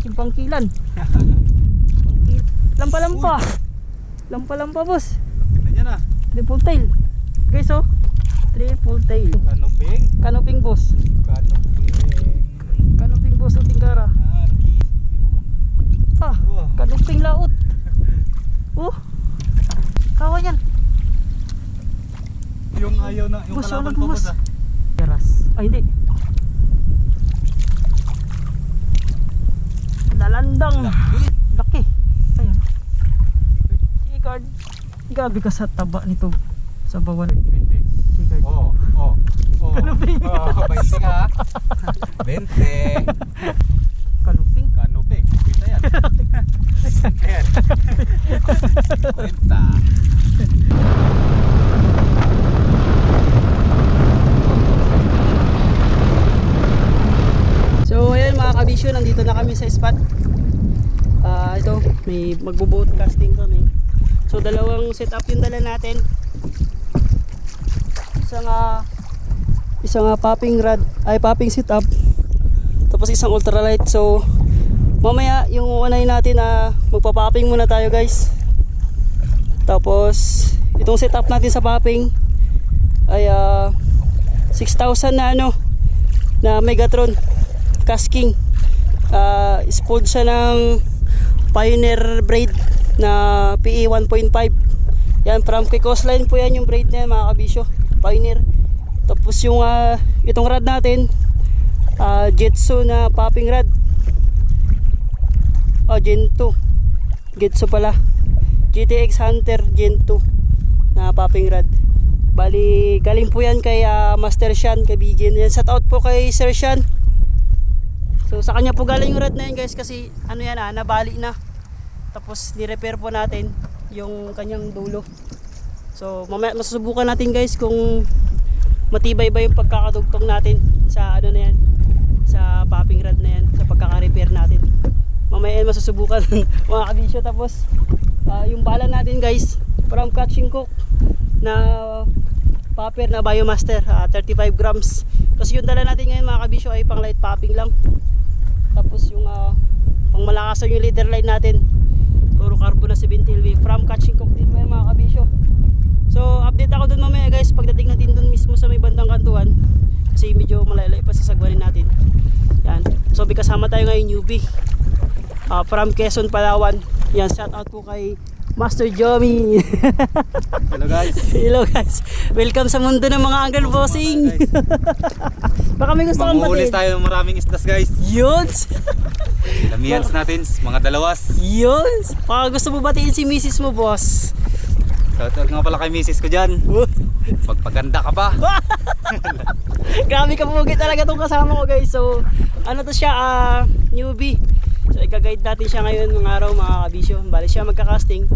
Yung pangkilan. Lampa-lampa. Lampa-lampa boss. Tingnan niya na. Triple tail. Guys oh. Triple tail. Kanuping. Kanuping boss. Kanuping. Kanuping boss o tingkara. Ah, Wow. kanuping laot. Oh. Kawan yan. Yung ayaw na, yung Boss, kalaban ano, pa boss? boss ah. Keras. Ay hindi. Dalandang. Laki. Laki. Ayan. Chicard. Gabi ka sa taba nito. Sa bawal. 20. Chicard. Oh. Kanuping. Oh, 20 ka. 20. Kanuping. Kanuping. Kita yan. Ayan. Kwenta. So ayan mga kabisyo, nandito na kami sa spot. Ito, may magbo-boat casting kami. So dalawang setup yung dala natin. Isang popping rod, ay popping setup. Tapos isang ultralight. So mamaya yung unahin natin na magpa-popping muna tayo guys. Tapos itong setup natin sa popping ay 6,000 na na Megatron casking. Spooled siya ng Pioneer braid na PE 1.5. Yan, from Quicos line po yan yung braid na yan mga kabisyo, Pioneer. Tapos yung itong rod natin, Jetsu na popping rod. Gen 2 Jetsu pala, GTX Hunter Gen 2 na popping rod. Bali galing po yan kay Master Sean, kaibigan yan. Shout out po kay Sir Sean. So sa kanya po galing yung rod na yan guys, kasi nabali na. Tapos ni-repair po natin yung kanyang dulo. So mamaya masusubukan natin guys kung matibay ba yung pagkakadugtong natin sa na yan, sa popping rod na yan, sa pagkaka-repair natin. Mamaya yan masusubukan mga kabisyo. Tapos yung bala natin guys, from Catching Cook na popper na Biomaster, 35 grams. Kasi yung dala natin ngayon mga kabisyo ay pang light popping lang. Tapos yung pang malakasan yung leader line natin, puro carbo na 70 LV from Catching Cook din po yan mga kabisyo. So update ako dun mamaya guys pagdating natin dun mismo sa may bandang kantuan, kasi medyo malaylay pa sa sagwanin natin. Yan, so kasama tayo ngayon newbie from Quezon, Palawan. Yan, shout out po kay Master Jomi. Hello guys. Hello guys. Welcome sa mundo ng mga angler bossing. Baka may gusto kang Manguhulis batiin. tayo ng maraming isdas guys. Yun. Lamiyans natin, mga dalawas. Yun. Baka gusto mo batiin si misis mo boss. Shoutout nga pala kay misis ko dyan. Pagpaganda ka pa. Grabe ka pugit talaga tong kasama ko guys. So to siya, newbie. So i-guide natin siya ngayon mga araw mga kabisyo. Bali siya magka-casting.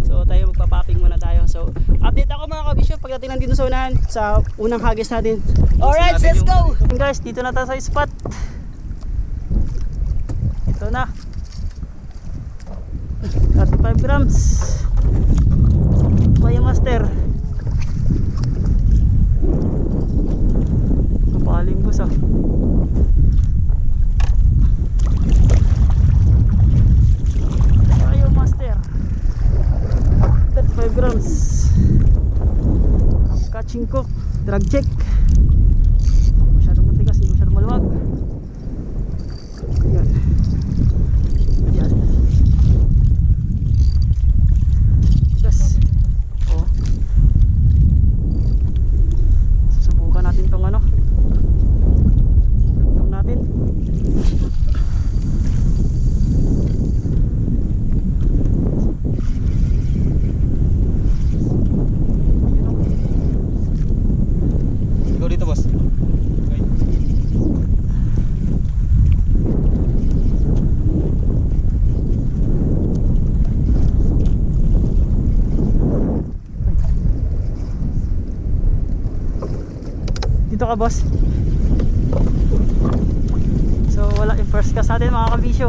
So tayo magpa-popping muna tayo. So update ako mga kabisyo pagdating nandito sa unahan, sa unang hagis natin. Alright, let's go! Guys, dito na tayo sa spot. Ito na. 35 grams. Biomaster. Kapaling boss ah. Biomaster 35 grams. Catching Cook drag check. Masyadong matigas, hindi masyadong maluwag. Yan. Yan. Tigas. Oh. Susubukan natin tong Tong natin. Ikaw dito boss. Okay. Dito ka boss. So wala yung first cast natin mga kabisyo.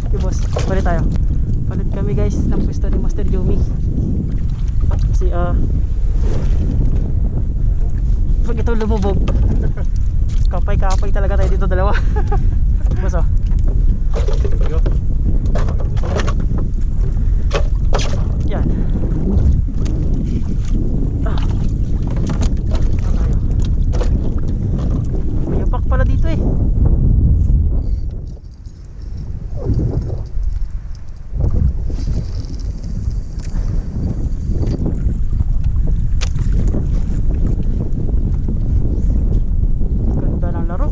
Okay boss, palit tayo. Palit kami guys ng pwesto ni Master Jomi. Kasi pag ito lumubog Kapay-kapay talaga tayo dito dalawa. Boss oh. Yo. Yan. Ah. Tayo. May yapak pala dito eh. Ganda ng laro.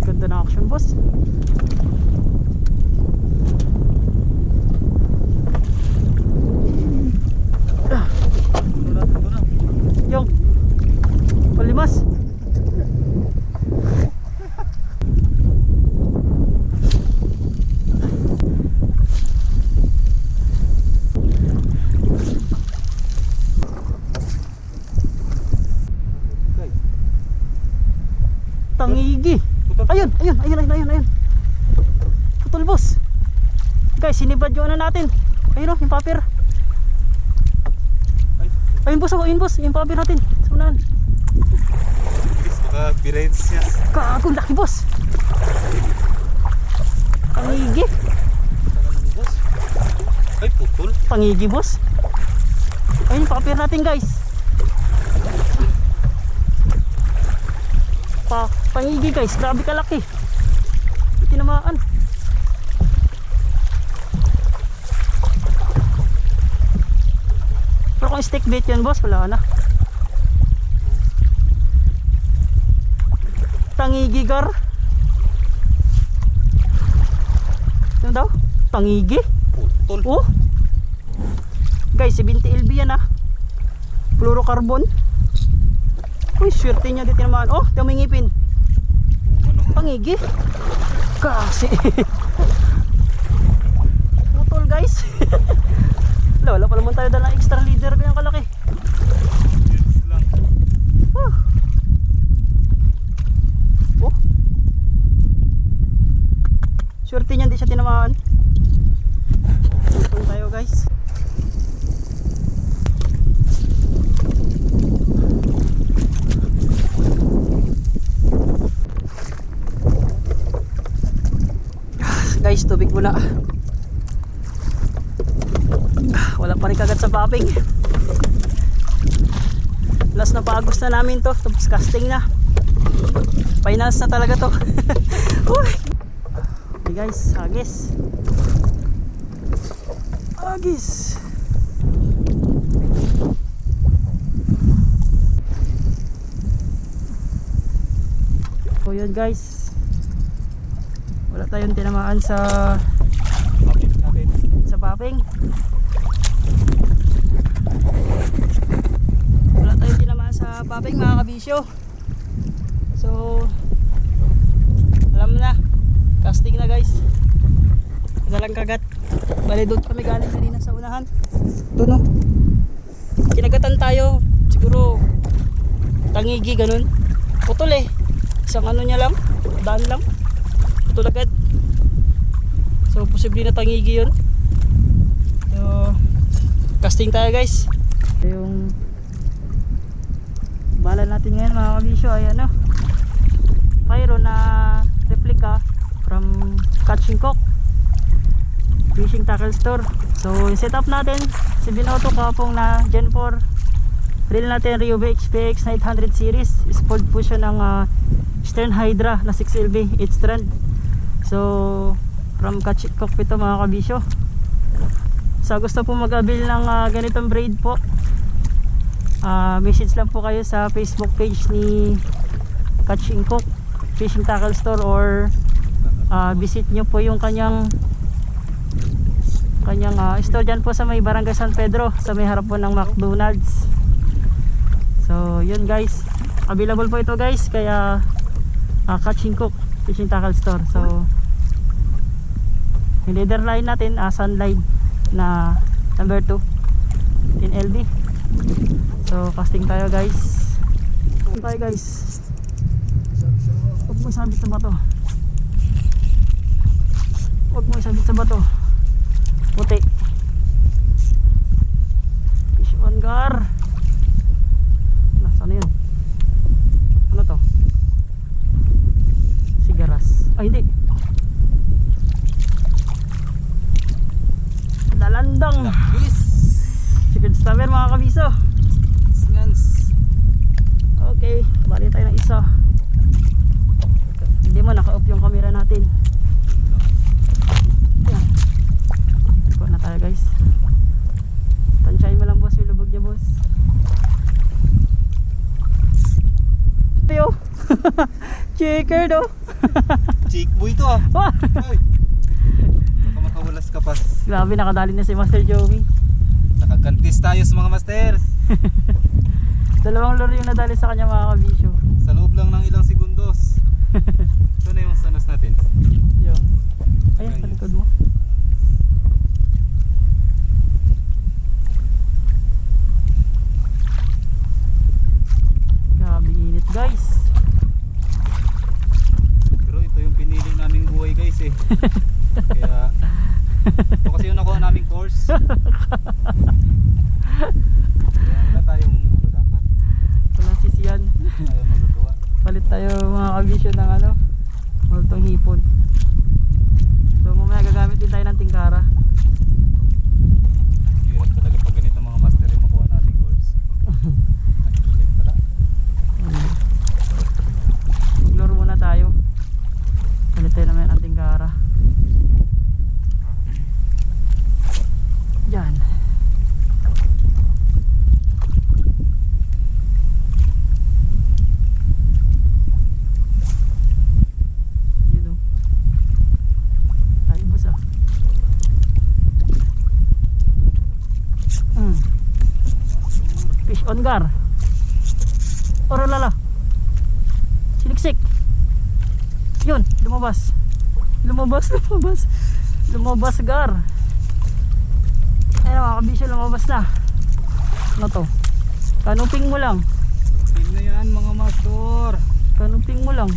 Ganda ng action, boss. Yung palimas. Tangigi. Ayun. Putol, boss. Guys, sinibad yung ano natin. Ayun oh, yung paper. Ayun boss, yung paper natin. Sa unahan. Baka birains niya. Kagong laki, boss. Tangigi. Boss. Ay, putol. Tangigi, boss. Ayun yung paper natin, guys. Tangigi, guys. Grabe kalaki. Tinamaan. Pero kung stick bait yan, boss, wala na. Tangigi, gar. Ano daw? Tangigi. Putol. Oh. Guys, 70 LB yan ah. Fluorocarbon. Uy, swerte niya dito naman. Oh, ito may ngipin. Tangigi. Kasi. Putol, guys. Wala pa naman tayo dalang extra leader kayang kalaki. Yes lang. Oh. Swerte niya, di siya tinamaan. Putol tayo, guys. Guys, tubig muna. Wala pa rin kagat sa popping. Last na paagos na namin to. Tapos casting na. Finals na talaga to. Okay guys, agis. So yun guys, wala tayong tinamaan sa popping. Wala tayong tinamaan sa popping, mga kabisyo. So alam na, casting na guys. Dalang kagat. Bali doon kami galing kanina sa unahan. Doon oh. Kinagatan tayo. Siguro tangigi ganun. Putol eh. Isang ano niya lang, daan lang. Putol agad. So posible na tangigi yun. So casting tayo guys. Yung bala natin ngayon mga kabisyo ay ano, pyro na replica from Catching Cook Fishing Tackle Store. So yung setup natin 702 kapong na Gen 4 reel natin, Ryobi XPX 900 series. Spoiled po siya ng Stern Hydra na 6LB 8 strand. So from Catching Cook ito mga kabisyo. Sa gusto po mag-avail ng ganitong braid po, message lang po kayo sa Facebook page ni Catching Cook Fishing Tackle Store, or visit nyo po yung kanyang store dyan po sa may Barangay San Pedro, sa may harap po ng McDonald's. So yun guys, available po ito guys, kaya Catching Cook Fishing Tackle Store. So Yung leader line natin, sunline na number 2 in LB. So casting tayo guys. Tayo guys. Huwag mo sabit sa bato. Huwag mo sabit sa bato. Puti. Fish on gar. Nasaan na yun? Ano to? Sigaras. Ay hindi. Dalandang. Lapis. Chicken stammer mga kabiso. Ngans. Okay, bali tayo ng isa. Hindi mo naka-off yung camera natin. Yan. Iko na tayo guys. Tansyahin mo lang boss yung lubog niya boss. Yo. Checker do. Chick boy to ah. Wah! Ay. Baka makawalas ka pa. Grabe nakadali na si Master Joey. Nakagantis tayo sa mga masters. Dalawang lure yung nadali sa kanya mga kabisyo. Sa loob lang ng ilang segundos. Ito na yung sanas natin. Yo. Ayan sa likod mo. Grabe init guys. Pero ito yung pinili naming buhay guys eh. Kaya ito kasi yung nakuha naming course. Kaya wala tayong dapat. Walang sisiyan. Ayaw magagawa. Palit tayo mga kabisyo ng ano, multong hipon. So mamaya gagamit din tayo ng tingkara. Hirap talaga pag ganito mga master yung makuha nating course. Ang init pala. Ignore muna tayo. Palit tayo naman ng tingkara. Yan. Yun o. Tayo boss ah. Fish on gar. Oro lala. Siliksik. Yun, lumabas. Lumabas. Lumabas gar. Ayun mga kabisyo, lumabas na. Ano to? Kanuping mo lang. Pin na yan mga master. Kanuping mo lang.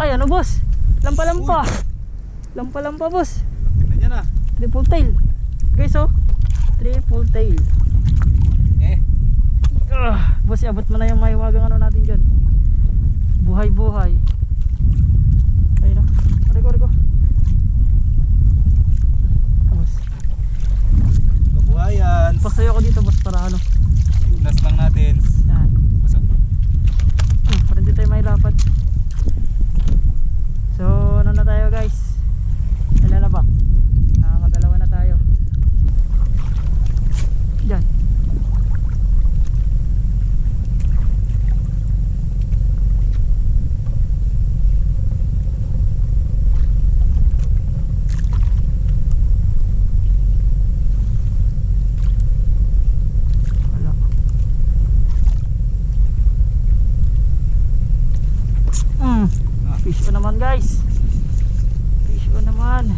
Ay ano boss? Lampa-lampa. Lampa-lampa boss. Laki na yan ah. Triple tail. Guys oh. Triple tail. Boss, abot mo na yung mahiwagang ano natin dyan. Buhay-buhay. Ayun oh. Reko. Boss. Kabuhayan. Pasayo ko dito boss para ano. Last lang natin. Yan. Pasok. Para hindi tayo mahirapan. So ano na tayo guys. Ilan na ba? Nakakadalawa na tayo. Diyan. Wala. Fish on naman guys. Fish on naman.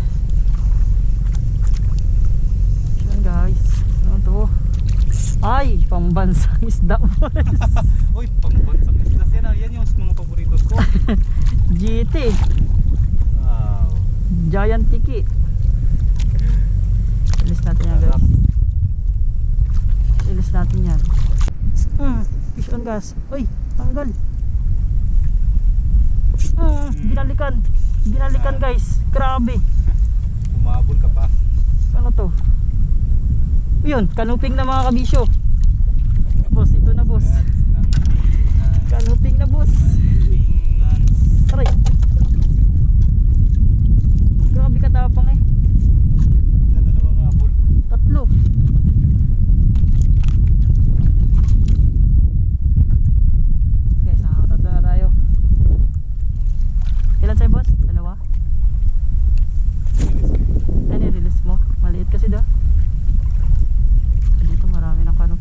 Fish on guys. Ano to? Ay, pambansang isda boys. Uy, pangbansang islas yan ah. Yan yung mga favoritos ko. GT. Wow. Giant tiki. Ilis natin yan guys. Ilis natin yan. Fish on gas. Uy, tanggal. Binalikan. Binalikan guys. Grabe. Umabol ka pa. Ano to? Yun, kanuping na mga kabisyo. Boss, ito na boss. Kanuping na boss. Aray. Grabe katapang eh. Dalawang abol. Tatlo. Guys, nakakatatlo na tayo. Ilan sa'yo boss? Dalawa? Ano yung release mo? Maliit kasi daw. Dito marami ng kanuping.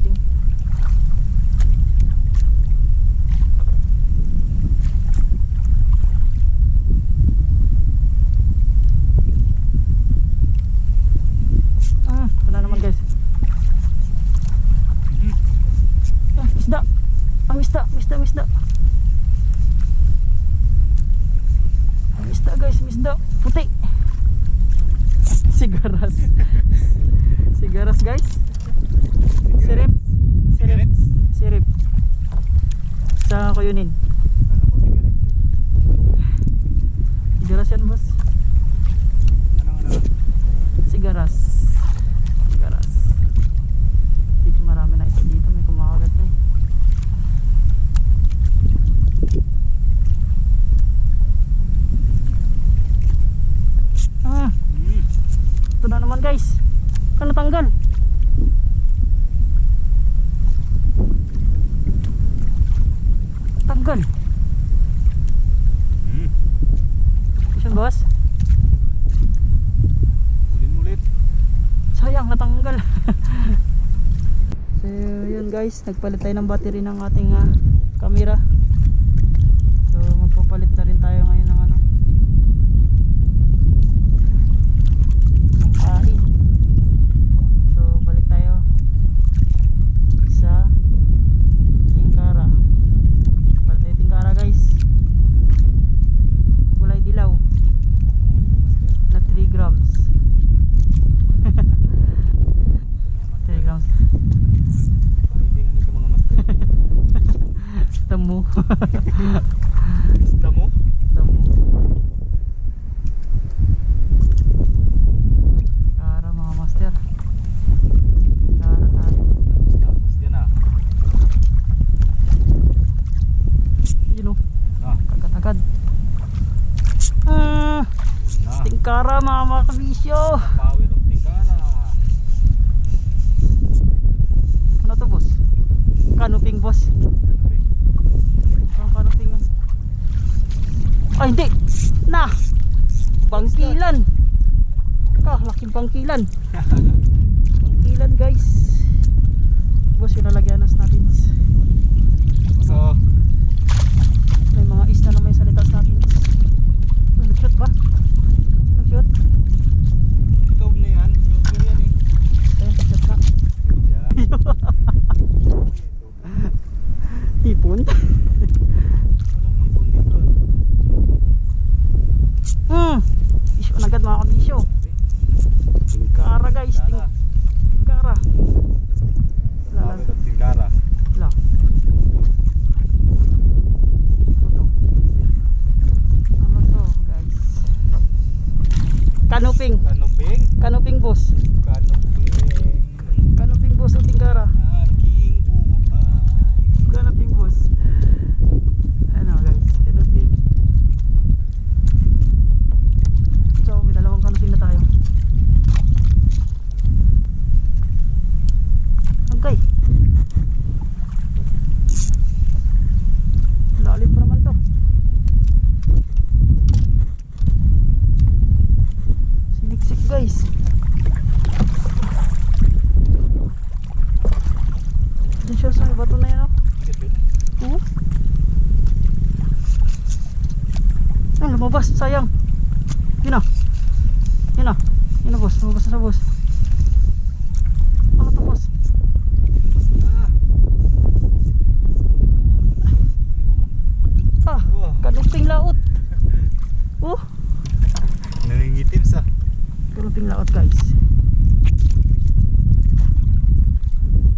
Sigaras. Sigaras guys. Sirip. Sirip. Sirip. Saan ko yunin? Alam ko sigaret eh. Sigaras yan boss. Ano? Sigaras. Sigaras. Dito marami na isa dito. May kumakagat na eh. Ito na naman guys. Kan natanggal. Tanggal. Siya boss. Ulit. Sayang natanggal. So yun guys, nagpalit tayo ng battery ng ating camera. So magpapalit na rin tayo ngayon ng ng kain. So balik tayo sa tingkara. Palit tayo tingkara guys. Kulay dilaw na 3 grams. 3 grams. Paitingan ni ka mga master. Temu. Basta mo? Temu. Kara mga master. Kara tayo. Tapos yan ah. Yun o. Ah, Agad-agad. na. Tingkara mga makabisyo. Power of Tingkara. Ano to boss? Canoping boss. Ang canoping yan. Ay hindi. Na. Bangkilan. Laking bangkilan. Bangkilan guys. Boss yung nalagyan natin. So, May mga isda na may salitas natin. Nag-shoot ba? Nag-shoot? ikaw na yan. Joker yan eh. Ayun, nag-shoot na. Yan. Hipon? Walang ipon dito. Isyo na agad mga kabisyo. Tingkara guys. Tingkara. Power of Tingkara. Wala. Ano to guys? Canoping. Kanuping. Canoping boss. Kanuping. Canoping boss o tingkara. Aking buhay. Canoping boss. Ano guys? Canoping. So may dalawang canoping na tayo. Okay. Lalim pa naman to. Siniksik guys. Diyan siya sa bato na yan oh. Oo. Ay, lumabas, sayang. Yun na. Yun na. Yun na boss, lumabas na sa boss. Ano to boss? Kanuping laot. Oh, Nangingitim sa. kanuping laot guys.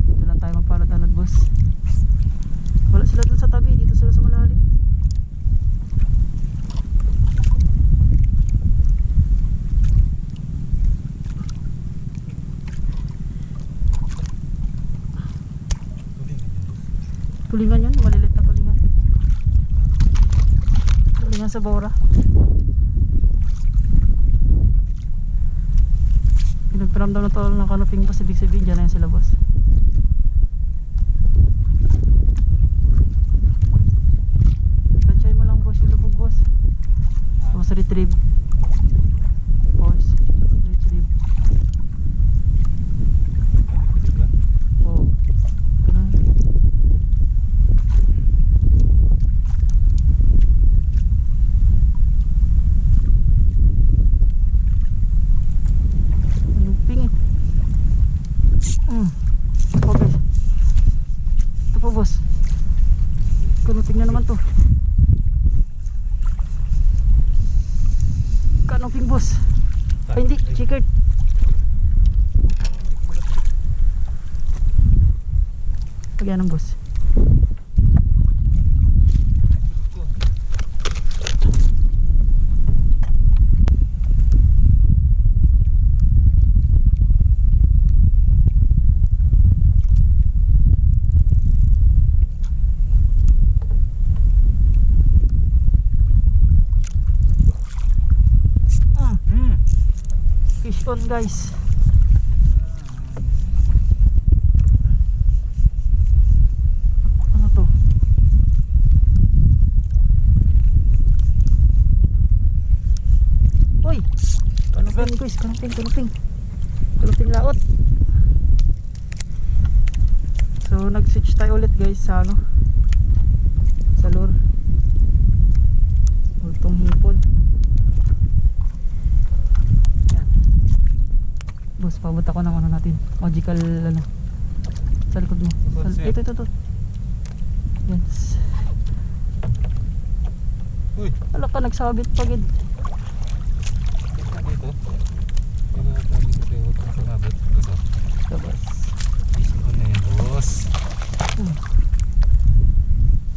Dito lang tayo magpalad-alad boss. Wala sila dun sa tabi, dito sila sa malalim. Tulingan yun, malilit na tulingan. Tulingan sa bora. Pinagparamdam na to ng canoping boss, ibig sabihin dyan na yan sila boss. Tansyahin mo lang boss yung lubog boss. Tapos retrieve. Force. Retrieve. Oo. Ganun. Canoping eh. Oh guys. Ito po boss. Canoping na naman to. Canoping boss. Ay hindi, checkered. Lagyan ng boss. Fish on guys. Ano to? Uy! Kanuping guys, kanuping laot. So nag-switch tayo ulit guys sa ano, sa lure. Ultong hipon. Boss, pabot ako ng ano natin, magical ano, sa likod mo. Ito. Yes. Uy, Wala ka nagsabit pagid. ito dito. Ito dito tayo kung sumabit. Ito. Ito boss. Ito na yun, boss.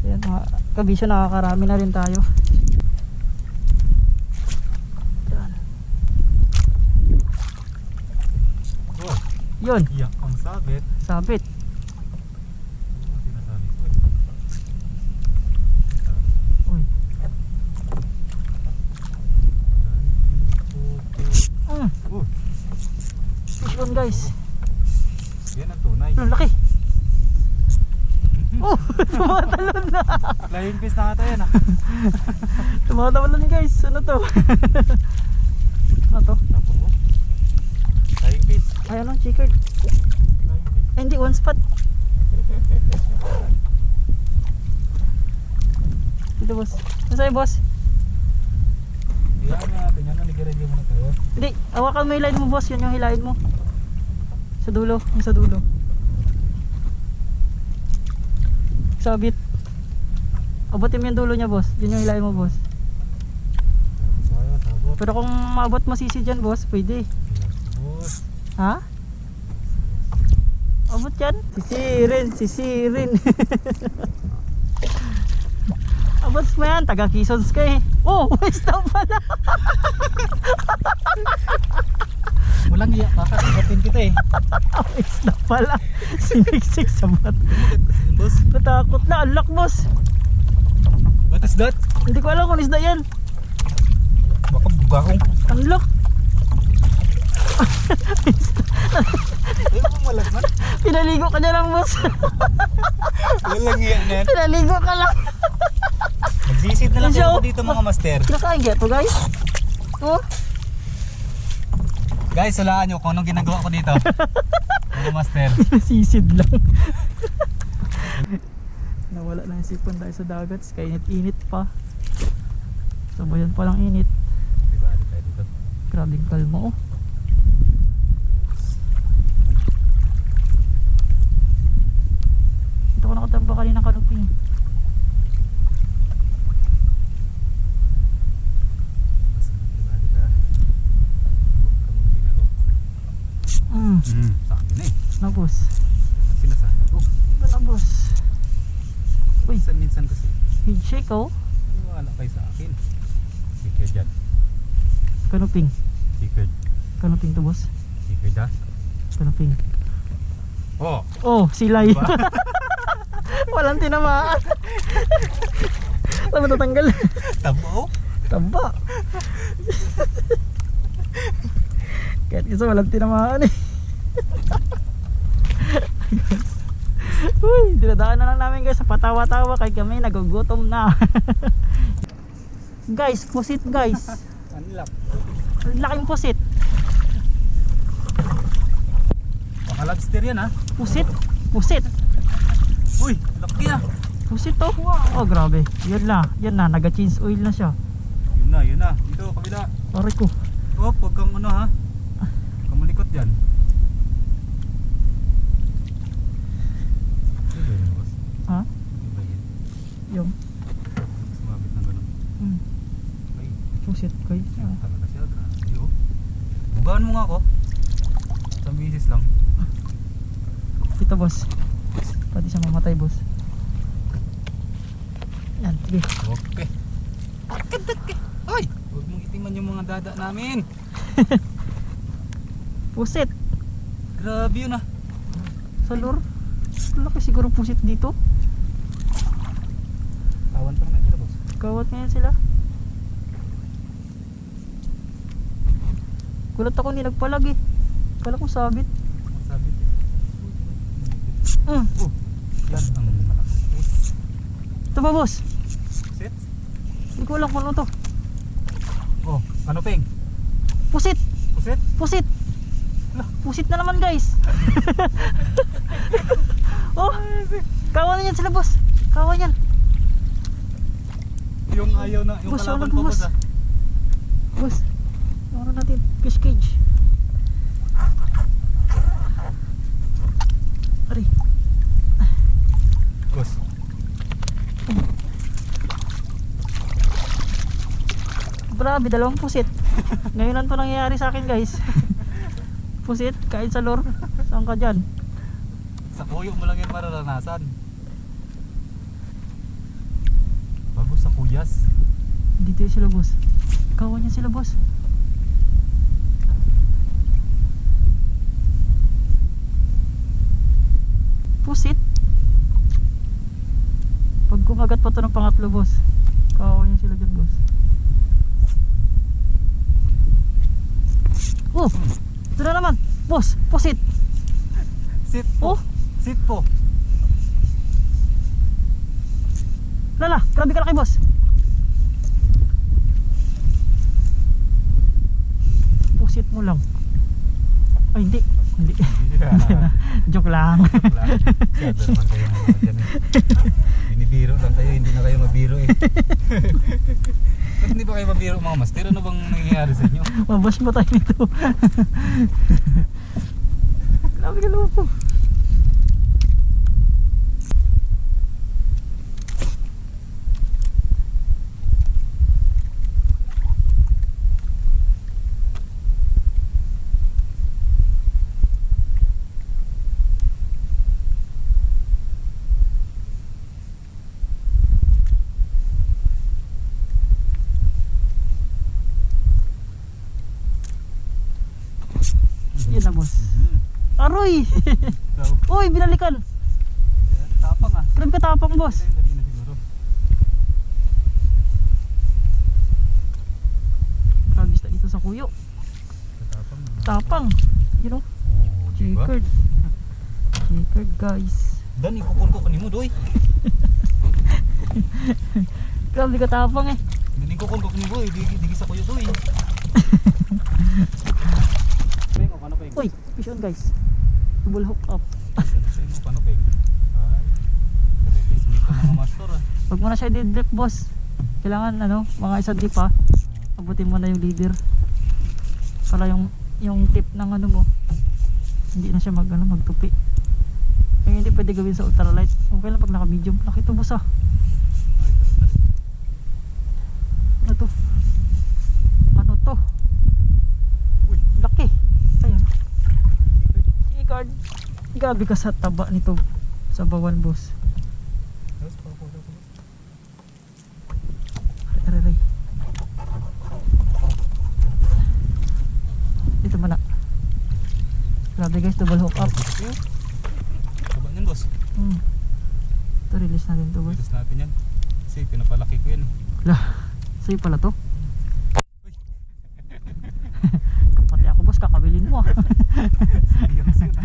Ayan mga kabisyo, nakakarami na rin tayo. Oh, Yun, iyak ang sabit. sabit. Ano sinasabi ko? Uy. Oh, Fish on guys. yan ang tunay. Ang laki. Oh, tumatalon na. Flying fish na ata yan ah. Tumatalon guys. Ano to? Ano to? Tapo mo. Flying fish. Ay ano, chickered. Flying fish. Ay hindi, one spot. Dito boss. Nasaan yung boss? Iyan na natin yan. Naligarelyo muna tayo. Hindi, hawakan mo yung line mo boss. Yun yung hilahin mo. Sa dulo, yung sa dulo. Sabit. Abutin mo yung dulo niya boss. Yun yung hilahin mo boss. Tayo, sabot. Pero kung maabot mo sisi dyan boss, pwede. Boss. Ha? Abot yan? Sisirin. Abot mo yan, taga Quezons ka eh. Oh, stop pala. Walang iyak ka. Sabatin kita eh. Stop pala. Siniksik sa bat. Boss. Natakot na, unlock boss. What is that? Hindi ko alam kung isda yan. Baka bugakong. Unlock. Ay, pumalagman. Pinaligo ka na lang boss. Walang iyak na yan. Pinaligo ka lang. Magsisid na lang Siya, kayo oh. dito mga master. Kinakain kaya to guys. Oh. Guys, hulaan nyo kung anong ginagawa ko dito. Mga master. Nasisid lang. Nawala na yung sipon tayo sa dagat. Kainit-init pa. Sabayan pa lang init. Diba, di tayo dito. Grabing kalma oh. Ito ko nakatamba kanina kanuping. Diba, di ka. Huwag kang ginagawa. Sa akin na eh. Na boss. Sinasabi ko. Ito na boss. Uy, Minsan kasi. head shake oh. Wala kayo sa akin. Secret yan. Kanuping. Secret. Kanuping to boss. Secret ha? Kanuping. Oh! Oh, silay. Diba? Walang tinamaan. Alam mo tatanggal. Tabo? Tamba. Kahit isa walang tinamaan eh. Uy, dinadaan na lang namin guys sa patawa-tawa kay kami nagugutom na. Guys, pusit guys. Unlock. Laking pusit. Baka lobster yan ha? Pusit. Pusit. Uy! Laki ah! Pusit to. Oh, grabe. Yan na. Naga-change oil na siya. Yun na. Dito, kabila. Aray ko. Oh, huwag kang ano ha? Huwag kang malikot yan. Ano ba yun, boss? Ha? Ano ba yun? Yung. Sumabit ng ganun. Ay, Pusit guys. yan talaga siya. Grabe oh. Bugaan mo nga ako. Sa misis lang. Ito boss. Pwede siya mamatay, boss. Yan, sige. Okay. Ay! Huwag mong itiman yung mga dada namin. Pusit. Grabe yun ah. Sa lure. Laki siguro pusit dito. Kawan pa naman sila, boss. Kawat ngayon sila. Gulat ako ni nagpalag eh. Kala ko sabit. Sabi ko. Mm. Oh, yan ang malakas. Ito ba, boss? Pusit? Hindi ko alam kung ano to. Oh, kanuping. Pusit! Pusit? Pusit! Lah. Pusit na naman, guys. Oh! Kawan na yan sila, boss. Kawan yan. Yung ayaw na, yung Boss, kalaban ano, ko, boss? boss ah. Boss, ano natin? Fish cage. Ari. Boss. Grabe, dalawang pusit. Ngayon lang to nangyayari sa akin, guys. Pusit, kain sa lure. Saan ka dyan? Sa kuyo mo lang yan mararanasan. Bago sa kuyas. Dito yung sila, boss. Kawan niya sila, boss. Pusit. Pag kumagat pa to ng pangatlo, boss. Kawan niya sila dyan, boss. Oh! Ito na naman, boss. Pusit. Sit po. Oh! Sit po. Lala, grabe ka laki, boss. Pusit mo lang. Ay, hindi. Hindi. Joke lang. Sabi naman kayo mga dyan eh. Binibiro lang kayo, hindi na kayo mabiro eh. Ba't hindi ba kayo mabiro mga master? Ano bang nangyayari sa inyo? Mabash mo tayo nito. Grabe ka loko. Yun na, boss. Aroy! So, Uy, binalikan. tapang ah. Grabe ka tapang, boss. Ito yung kanina siguro. Grabe isda dito sa kuyo. Tapang. Tapang. You know? Oh, diba? Checkered. Checkered, guys. Dan, ikukul ko kanimo doy. Grabe ka tapang eh. Hindi ikukul ko kanimo eh. Digi sa kuyo doy. Peng, o paano peng? Uy, fish on, guys. Double hook up. Peng, o paano peng? Ay, release meet ang mga master ah. Huwag mo na siya i-dip, boss. Kailangan, ano, mga isang dip ha. Abutin mo na yung leader. Para yung tip ng ano mo, hindi na siya magtupi. Kaya hindi pwede gawin sa ultralight. Okay lang pag naka medium. Laki to, boss ah. Ano to? Ano to? Uy. Laki. Ayun. Checkered. Gabi ka sa taba nito. Sa bawan, boss. Aray. Dito muna. Grabe guys, double hook up. Baba niyan boss. Ito, release natin to, boss. Release natin yan. Kasi pinapalaki ko yan. Lah, sa'yo pala to. Kapati ako, boss, kakabilin mo ah. Serious yun ah.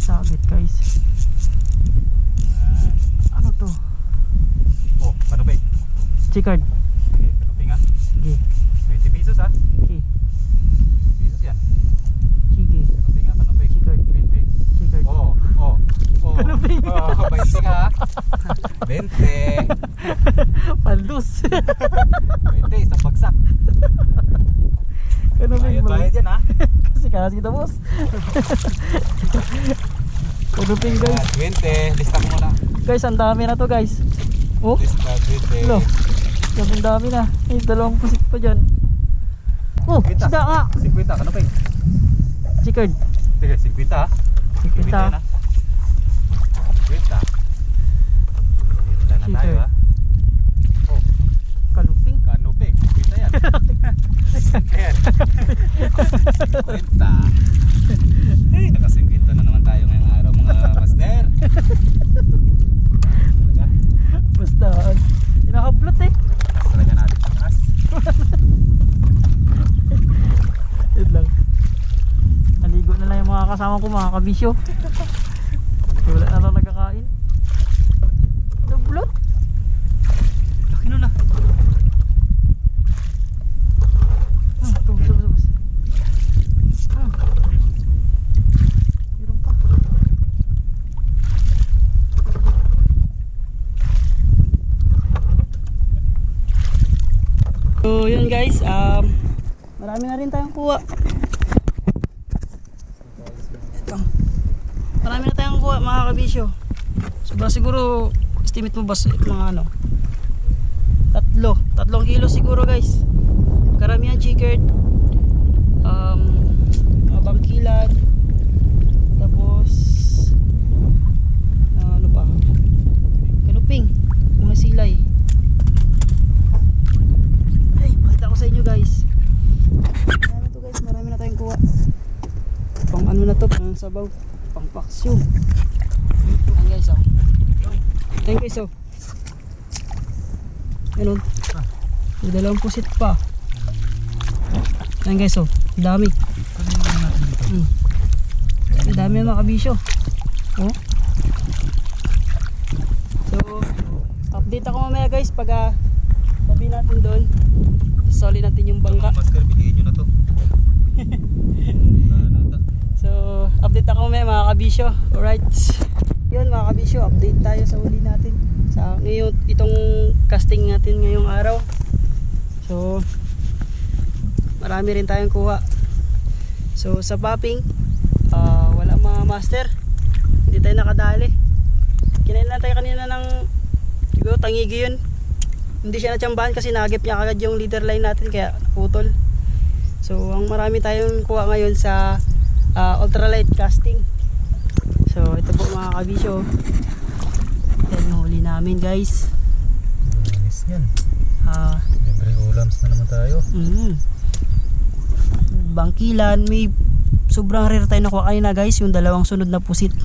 Sabit guys. Ano to? Oh, paano ba? Checkered. Okay, panuping ah. Sige. 20 pesos ah. Sige. Pesos yan. Sige. Panuping ah, panuping. Checkered. 20. Checkered. Oh. Panuping. Oh, 20 nga. 20. Paldos. 20, isang bagsak. Kanuping bro. Bayad yan ha. Kasi kita boss. Kanuping guys. 20. Lista ko muna. Guys, ang dami na to guys. Oh, Lista 20. lo. Ang dami na. Eh, 2 pusit pa dyan. Oh, Kita. sida nga. 50. Kanuping. Chicard. Sige, 50 ha. 50 Kita. yan ha. 50. 50 na tayo ha. Oh, Kanuping. kanuping. 50 yan. 50. Ay, naka-50 na naman tayo ngayong araw mga master. Talaga. Basta, inakablot eh. Taas talaga natin sa taas. Yun lang. Naligo na lang yung mga kasama ko, mga kabisyo. Wala na lang nagkakain. Nablot. Laki nun ah. Tubos. Meron pa. So yun guys, marami na rin tayong kuha. Ito. Marami na tayong kuha mga kabisyo. Siguro estimate mo ba mga ano? 3 kilo siguro guys. Karamihan chicard, mga bangkilan, tapos ano pa, kanuping, mga silay. Ay, pakita ko sa inyo guys. Marami to guys, marami na tayong kuha. Pang ano na to, pang sabaw, pang paksyo. Ayan guys oh. Ayan guys oh. Ganun. May 2 pusit pa. Ayan guys oh, dami. Ang dami mga kabisyo. Oh. So, update ako mamaya guys pag tabi natin doon. Soli natin yung bangka. Master, bigyan nyo na to. So, update ako mamaya mga kabisyo. Alright. Yun mga kabisyo, update tayo sa uli natin. Sa ngayon, itong casting natin ngayong araw. So, marami rin tayong kuha. So sa popping, wala mga master, hindi tayo nakadali. Kinain lang tayo kanina ng siguro tangigi yun. Hindi siya natsambahan kasi nagip niya agad yung leader line natin kaya naputol. So ang marami tayong kuha ngayon sa ultralight casting. So ito po mga kabisyo, yan yung huli namin guys. Nice yan. Libre ulams na naman tayo. Bangkilan, may sobrang rare tayo nakuha kanina guys, yung 2 sunod na pusit.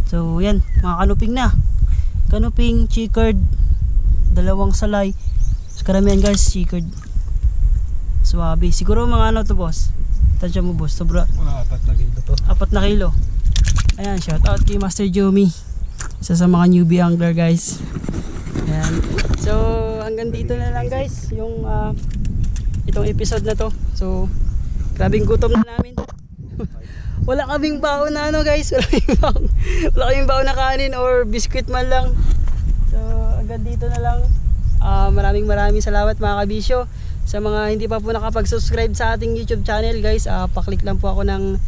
So yan, mga kanuping na. Kanuping, chicard, 2 salay. So, karamihan guys, chicard. Suwabe. Siguro mga ano to boss? Tansya mo boss, sobra. Mga 4 na kilo to. 4 na kilo. Ayan, shout out kay Master Jomi. Isa sa mga newbie angler guys. Ayan. So hanggang dito na lang guys yung itong episode na to. So grabing gutom na namin. Wala kaming baon na ano guys. Wala kaming baon na kanin or biscuit man lang. So hanggang dito na lang. Maraming salamat mga kabisyo. Sa mga hindi pa po nakapag-subscribe sa ating YouTube channel guys, pa-click lang po ako ng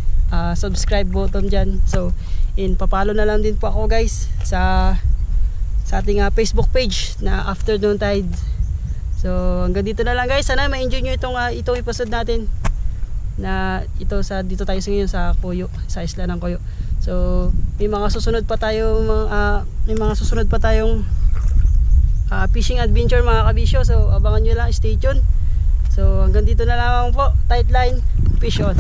subscribe button dyan. So papalo na lang din po ako guys sa ating Facebook page na Afternoon Tide. So hanggang dito na lang guys. Sana ma-enjoy nyo itong episode natin na dito tayo ngayon sa Kuyo, sa isla ng Kuyo. So may mga susunod pa tayong fishing adventure mga kabisyo. So abangan nyo lang, stay tuned. So hanggang dito na lang po, tight line, fish on.